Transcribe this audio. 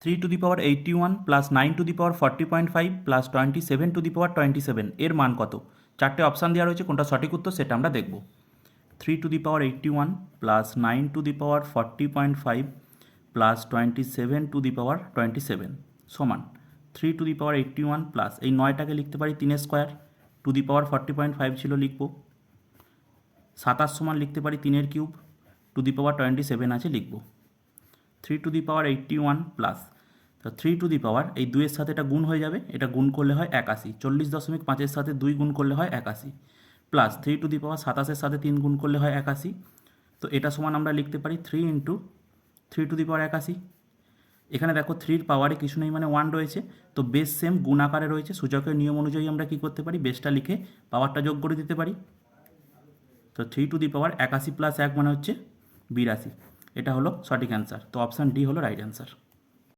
3^81 plus 9^40.5 plus 27^27 এর মান কত? চারটে অপশান দেওয়া রয়েছে, কোনটা সঠিক উত্তর সেটা আমরা দেখব। 3^81 প্লাস 9^40.5 প্লাস 27^27 সমান 3^81 প্লাস এই 9টাকে লিখতে পারি 3 স্কোয়ার, 2^40.5 ছিল লিখব, 27 সমান লিখতে পারি 3 কিউব, 2^27 আছে লিখব। 3^81 প্লাস তো 3 এই 2 এর সাথে এটা গুণ হয়ে যাবে, এটা গুণ করলে হয় 81, 40.5-এর সাথে 2 গুণ করলে হয় 81, প্লাস 3^27-এর সাথে 3 গুণ করলে হয় 81। তো এটা সমান আমরা লিখতে পারি 3 × 3^81। এখানে দেখো 3-র পাওয়ারে কিছু নেই মানে 1 রয়েছে, তো বেস সেম গুণ আকারে রয়েছে, সূচকের নিয়ম অনুযায়ী আমরা কি করতে পারি, বেসটা লিখে পাওয়ারটা যোগ করে দিতে পারি। তো 3^81 প্লাস 1 মানে হচ্ছে 82, এটা হলো সঠিক অ্যান্সার। তো অপশান ডি হলো রাইট অ্যান্সার।